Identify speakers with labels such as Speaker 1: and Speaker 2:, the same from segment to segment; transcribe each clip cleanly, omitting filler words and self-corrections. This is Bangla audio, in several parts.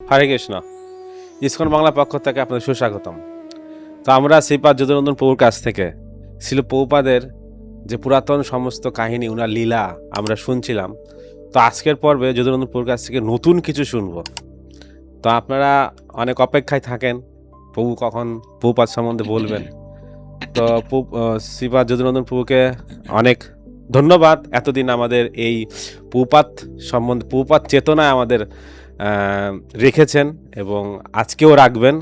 Speaker 1: হরে কৃষ্ণ। ইসকন বাংলা পক্ষ থেকে আপনাদের সুস্বাগতম। তো আমরা শ্রীপাদ যদুনন্দন প্রভুর কাছ থেকে শিল প্রভুপাদের যে পুরাতন সমস্ত কাহিনী, উনার লীলা আমরা শুনছিলাম। তো আজকের পর্বে যদুনন্দন প্রভুর কাছ থেকে নতুন কিছু শুনব। তো আপনারা অনেক অপেক্ষায় থাকেন প্রভু কখন প্রভুপাদ সম্বন্ধে বলবেন। তো শ্রীপাদ যদুনন্দন প্রভুকে অনেক ধন্যবাদ, এতদিন আমাদের এই প্রভুপাদ সম্বন্ধে, প্রভুপাদ চেতনায় আমাদের রেখেছেন এবং আজকেও রাখবেন।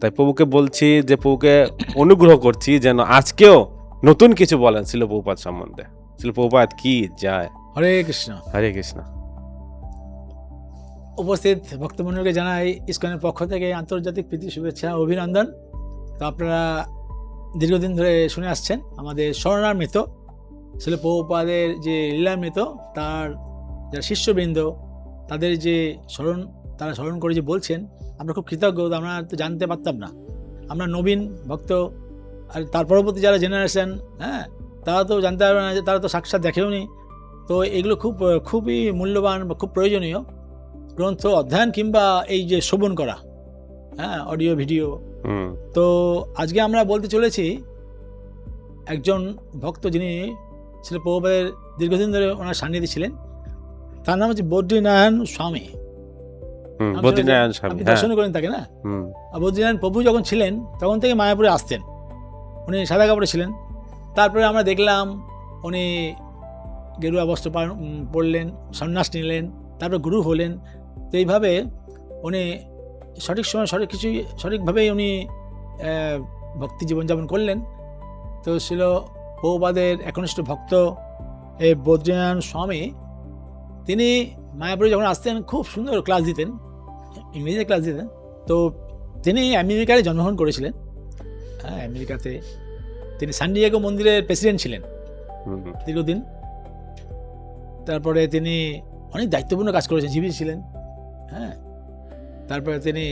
Speaker 1: তাই প্রভুকে বলছি যে প্রভুকে অনুগ্রহ করছি যেন আজকেও নতুন কিছু বলেন শিল প্রভুপাদ সম্বন্ধে। শিল প্রভুপাদ কি যায়।
Speaker 2: হরে কৃষ্ণ।
Speaker 1: হরে কৃষ্ণ।
Speaker 2: উপস্থিত ভক্তমণ্ডলকে জানাই ইসকনের পক্ষ থেকে আন্তর্জাতিক প্রীতি, শুভেচ্ছা, অভিনন্দন। তো আপনারা দীর্ঘদিন ধরে শুনে আসছেন আমাদের স্মরণামৃত শিল প্রভুপাদের যে লীলামৃত, তার যারা শিষ্যবৃন্দ তাদের যে তারা স্মরণ করে যে বলছেন, আমরা খুব কৃতজ্ঞ। আমরা তো জানতে পারতাম না, আমরা নবীন ভক্ত, আর তার পরবর্তী যারা জেনারেশন, তারা তো জানতে পারবে না, যে তারা তো সাক্ষাৎ দেখেও নি। তো এগুলো খুবই মূল্যবান বা খুব প্রয়োজনীয় গ্রন্থ অধ্যয়ন কিংবা এই যে শ্রবণ করা, অডিও ভিডিও। তো আজকে আমরা বলতে চলেছি একজন ভক্ত যিনি শিল প্রভুপাদের দীর্ঘদিন ধরে ওনার সান্নিধ্যে ছিলেন। তার নাম হচ্ছে বদ্রীনারায়ণ স্বামী।
Speaker 1: বদ্রীনারায়ণ স্বামী,
Speaker 2: আপনি দর্শন করেন তাকে না? বদ্রীনারায়ণ প্রভু যখন ছিলেন তখন থেকে মায়াপুরে আসতেন। উনি সাদা কাপড়ে ছিলেন। তারপরে আমরা দেখলাম উনি গেরুয়া বস্ত্র পরলেন, সন্ন্যাস নিলেন, তারপরে গুরু হলেন। তো এইভাবে উনি সঠিক সময় সঠিকভাবেই উনি ভক্তি জীবনযাপন করলেন। তো ছিল প্রভুপাদের একনিষ্ঠ ভক্ত এই বদ্রীনারায়ণ স্বামী। তিনি মায়াপুরে যখন আসতেন খুব সুন্দর ক্লাস দিতেন, ইংরেজিতে ক্লাস দিতেন। তো তিনি আমেরিকায় জন্মগ্রহণ করেছিলেন। আমেরিকাতে তিনি সান ডিয়েগো মন্দিরের প্রেসিডেন্ট ছিলেন দীর্ঘদিন। তারপরে তিনি অনেক দায়িত্বপূর্ণ কাজ করেছেন, জীবিত ছিলেন। তারপরে তিনি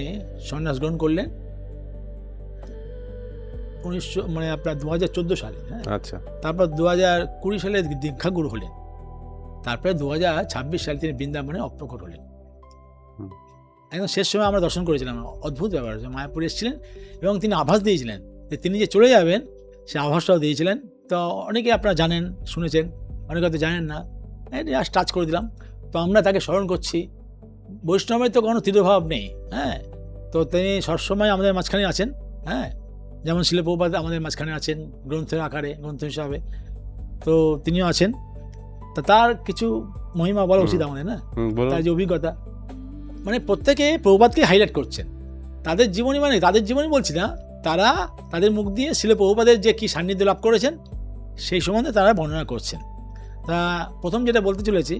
Speaker 2: সন্ন্যাস গ্রহণ করলেন 2014 সালে।
Speaker 1: আচ্ছা।
Speaker 2: তারপর 2020 সালে দীক্ষা গুরু হলেন। তারপরে 2026 সালে তিনি বৃন্দাবনে অপ্রকট হলেন। একদম শেষ সময় আমরা দর্শন করেছিলাম। অদ্ভুত ব্যাপার, যে মায়াপুরে এসেছিলেন এবং তিনি আভাস দিয়েছিলেন যে তিনি যে চলে যাবেন, সে আভাসটাও দিয়েছিলেন। তো অনেকে আপনারা জানেন, শুনেছেন, অনেকে হয়তো জানেন না, জাস্ট টাচ করে দিলাম। তো আমরা তাকে স্মরণ করছি। বৈষ্ণবের তো কোনো তিরোভাব নেই, তো তিনি সবসময় আমাদের মাঝখানে আছেন। যেমন শিল প্রভুপাদ আমাদের মাঝখানে আছেন গ্রন্থের আকারে, গ্রন্থ হিসাবে। তো তিনিও আছেন। তা তার কিছু মহিমা বলা উচিত আমাদের, না? তার যে অভিজ্ঞতা, মানে প্রত্যেকে প্রভুপাদকে হাইলাইট করছেন। তাদের জীবনী, মানে তাদের জীবনী বলছি না, তারা তাদের মুখ দিয়ে শিল প্রভুপাদের যে কি সান্নিধ্য লাভ করেছেন সেই সম্বন্ধে তারা বর্ণনা করছেন। তা প্রথম যেটা বলতে চলেছি,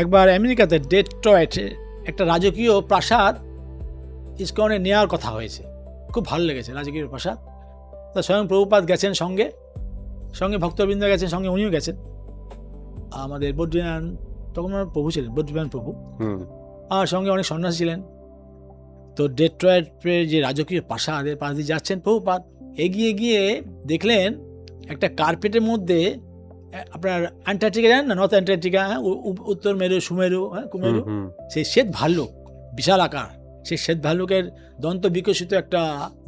Speaker 2: একবার আমেরিকাতে ডেট্রয়েটে একটা রাজকীয় প্রাসাদ ইসকনে নেওয়ার কথা হয়েছে। খুব ভালো লেগেছে রাজকীয় প্রাসাদ। তা স্বয়ং প্রভুপাদ গেছেন, সঙ্গে ভক্তবৃন্দ গেছেন, সঙ্গে উনিও গেছেন। আমাদের বদ্রীনারায়ণ, তখন প্রভু ছিলেন, বদ্রীনারায়ণ প্রভু, আর সঙ্গে অনেক সন্ন্যাসী ছিলেন। তো ডেট্রয়েটের যে রাজকীয় প্রাসাদের পাশ দিয়ে যাচ্ছেন প্রভুপাদ, এগিয়ে গিয়ে দেখলেন একটা কার্পেটের মধ্যে, আপনার অ্যান্টার্কটিকা জানেন না, নর্থ অ্যান্টার্কটিকা, উত্তর মেরু, সুমেরু, কুমেরু, সেই শ্বেত ভাল্লুক, বিশাল আকার, সেই শ্বেত ভাল্লুকের দন্ত বিকশিত একটা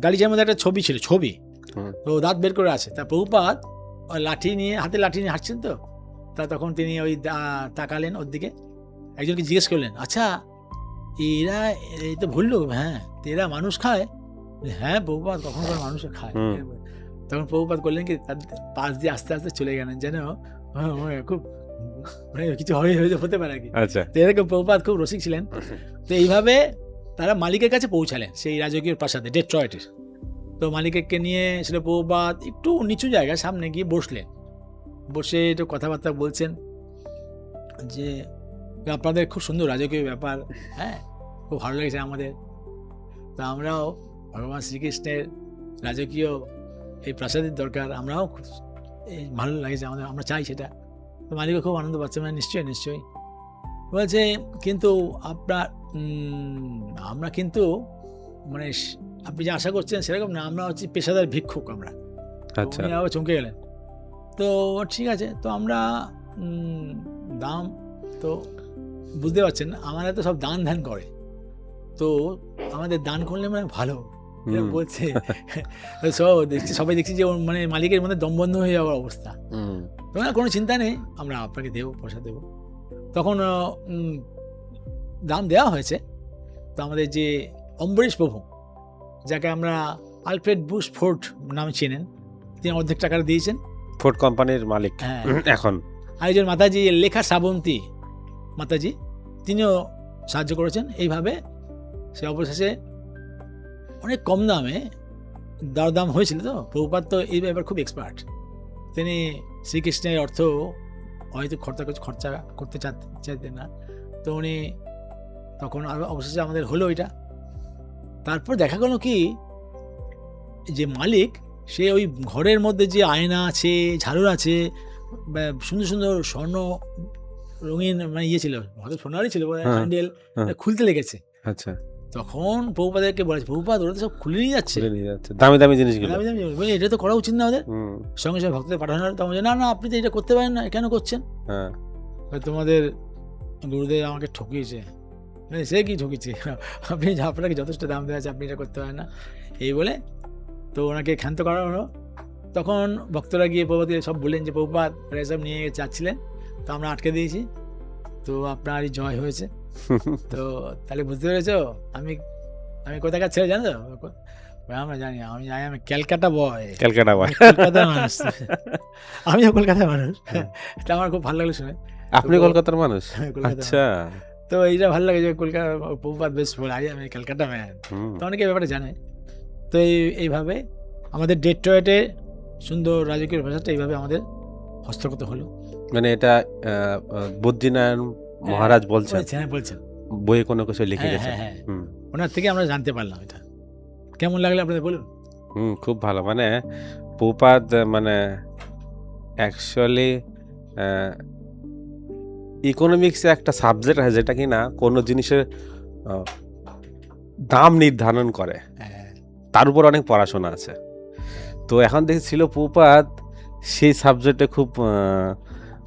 Speaker 2: গালিচার মধ্যে একটা ছবি ছিল, তো দাঁত বের করে আছে। তা প্রভুপাদ হাতে লাঠি নিয়ে হাঁটছেন। তো তখন তিনি ওই তাকালেন ওর দিকে, একজনকে জিজ্ঞেস করলেন, আচ্ছা এরা এই তো ভুললো, এরা মানুষ খায়? হ্যাঁ প্রভুপাদ, কখনো কোনো মানুষে খায়। তখন প্রভুপাদ করলেন কি, তার পাশ দিয়ে আস্তে আস্তে চলে গেলেন, যেন খুব কিছু হতে পারে আর কি। তো এরকম প্রভুপাদ খুব রসিক ছিলেন। তো এইভাবে তারা মালিকের কাছে পৌঁছালেন, সেই রাজকীয় প্রাসাদে ডেট্রয়েটের। তো মালিককে নিয়ে সেটা প্রভুপাদ একটু নিচু জায়গায় সামনে গিয়ে বসলেন। বসে একটু কথাবার্তা বলছেন যে আপনাদের খুব সুন্দর রাজকীয় ব্যাপার, খুব ভালো লেগেছে আমাদের। তা আমরাও ভগবান শ্রীকৃষ্ণের রাজকীয় এই প্রাসাদের দরকার, আমরাও ভালো লাগেছে আমাদের, আমরা চাই সেটা। তো মালিকও খুব আনন্দ পাচ্ছে, মানে নিশ্চয়ই বলছে, কিন্তু আমরা কিন্তু, মানে আপনি যে আশা করছেন সেরকম না, আমরা হচ্ছে পেশাদার ভিক্ষুক আমরা। আবার চমকে গেলেন। তো ঠিক আছে, তো আমরা দাম তো বুঝতে পারছেন, আমারা তো সব দান ধ্যান করে, তো আমাদের দান করলে মানে ভালো
Speaker 1: হুম।
Speaker 2: বলছে। সব দেখছি, সবাই দেখছি যে ওর মানে মালিকের মধ্যে দম বন্ধ হয়ে যাওয়ার অবস্থা।
Speaker 1: হুম।
Speaker 2: তোমার কোনো চিন্তা নেই, আমরা আপনাকে দেবো, পয়সা দেবো। তখন দাম দেওয়া হয়েছে। তো আমাদের যে অম্বরীশ প্রভু, যাকে আমরা আলফ্রেড বুশ ফোর্ড নামে চেনেন, তিনি অর্ধেক টাকা দিয়েছেন।
Speaker 1: ফোর্ড কোম্পানির মালিক
Speaker 2: হ্যাঁ।
Speaker 1: এখন।
Speaker 2: আরেকজন মাতাজি লেখা শ্রাবন্তী মাতাজি, তিনিও সাহায্য করেছেন। এইভাবে সে অবশেষে অনেক কম দামে দরদাম হয়েছিল। তো প্রভুপাদ তো এই ব্যাপারে খুব এক্সপার্ট। তিনি শ্রীকৃষ্ণের অর্থ হয়তো খরচা করতে চাইতেন না। তো উনি তখন অবশেষে আমাদের হলো এটা। তারপর দেখা গেল কি, যে মালিক সে ওই ঘরের মধ্যে যে আয়না আছে, ঝাড়ু আছে, সুন্দর সুন্দর স্বর্ণ রঙিন মানে ইয়ে ছিল, হয়তো সোনারই ছিল, হ্যান্ডেল খুলতে লেগেছে।
Speaker 1: আচ্ছা,
Speaker 2: তখন প্রভুপাদেরকে বলেছে, প্রভুপাদ ওরা তো সব খুলে নিয়ে যাচ্ছে,
Speaker 1: দামি দামি জিনিসগুলো।
Speaker 2: বলে এটা তো করা উচিত না ওদের। সঙ্গে সঙ্গে ভক্তদের পাঠানোর, তখন না না আপনি তো এটা করতে পারেন না, কেন করছেন? তোমাদের গুরুদেব আমাকে ঠকিয়েছে। সে কি ঠকিয়েছে? আপনি আপনাকে যথেষ্ট দাম দেওয়া আছে, আপনি এটা করতে পারেন না, এই বলে তো ওনাকে ক্ষান্ত করা হলো। তখন ভক্তরা গিয়ে প্রভুপাদকে সব বললেন যে প্রভুপাদ এসব নিয়ে যাচ্ছিলেন, তো আমরা আটকে দিয়েছি, তো আপনারই জয় হয়েছে। তো তাহলে বুঝতে পেরেছো আমি কোথাকার ছেলে জানো তো? আমরা জানি, আমি ক্যালকাটা বয়, কলকাতার মানুষ। আমিও কলকাতার মানুষ। এটা আমার খুব ভালো লাগলো শুনে।
Speaker 1: আপনি কলকাতার মানুষ? আচ্ছা।
Speaker 2: তো এইটা ভালো লাগে যে কলকাতা প্রভুপাদ বেশ বলে, আমি ক্যালকাটা ম্যান। তো অনেকে ব্যাপারে জানে। তো এইভাবে আমাদের ডেট্রয়েটে সুন্দর রাজকীয় ভাষাটা এইভাবে আমাদের হস্তগত হলো।
Speaker 1: মানে এটা বদ্রীনারায়ণ মহারাজ বলছেন,
Speaker 2: বলছেন
Speaker 1: বইয়ে কোনো কিছু লিখে গেছে।
Speaker 2: ওনার থেকে আমরা জানতে পারলাম। এটা কেমন লাগলো আপনাদের বলুন?
Speaker 1: খুব ভালো। মানে প্রভুপাদ মানে অ্যাকচুয়ালি ইকোনমিক্সে একটা সাবজেক্ট আছে যেটা কিনা কোনো জিনিসের দাম নির্ধারণ করে, তার উপর অনেক পড়াশোনা আছে। তো এখন দেখছিল প্রভুপাদ সেই সাবজেক্টে খুব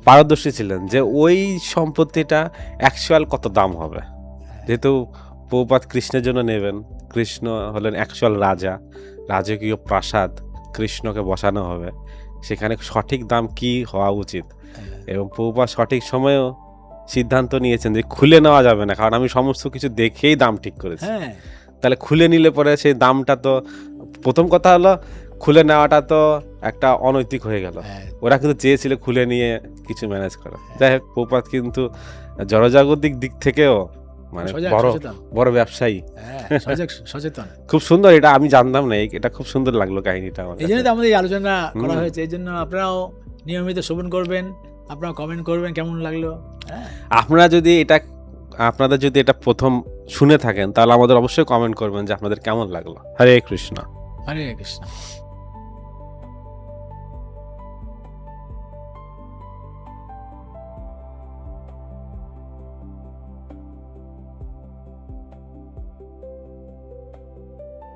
Speaker 1: পারদর্শী ছিলেন, যে ওই সম্পত্তিটা অ্যাকচুয়াল কত দাম হবে। যেহেতু প্রভুপাদ কৃষ্ণের জন্য নেবেন, কৃষ্ণ হলেন অ্যাকচুয়াল রাজা, রাজকীয় প্রাসাদ কৃষ্ণকে বসানো হবে, সেখানে সঠিক দাম কি হওয়া উচিত। এবং প্রভুপাদ সঠিক সময়েও সিদ্ধান্ত নিয়েছেন যে খুলে নেওয়া যাবে না, কারণ আমি সমস্ত কিছু দেখেই দাম ঠিক করেছি। তাহলে খুলে নিলে পরে সেই দামটা তো, প্রথম কথা হলো খুলে নেওয়াটা তো একটা অনৈতিক হয়ে গেল। ওরা কিন্তু চেয়েছিল খুলে নিয়ে কিছু ম্যানেজ করা। যাই হোক, প্রভুপাদ কিন্তু জনজাগতিক দিক থেকেও মানে বড় ব্যবসায়ী,
Speaker 2: সচেতন।
Speaker 1: খুব সুন্দর। এটা আমি জানতাম না, এটা খুব সুন্দর লাগলো কাহিনীটা আমার।
Speaker 2: এই জন্য তো আমাদের এই আলোচনা করা হয়েছে। এই জন্য আপনারাও নিয়মিত শ্রবণ করবেন, আপনারা কমেন্ট করবেন কেমন লাগলো।
Speaker 1: আপনাদের যদি এটা প্রথম শুনে থাকেন, তাহলে আমাদের অবশ্যই কমেন্ট করবেন যে আপনাদের কেমন লাগলো। হরে কৃষ্ণ।
Speaker 2: হরে কৃষ্ণ।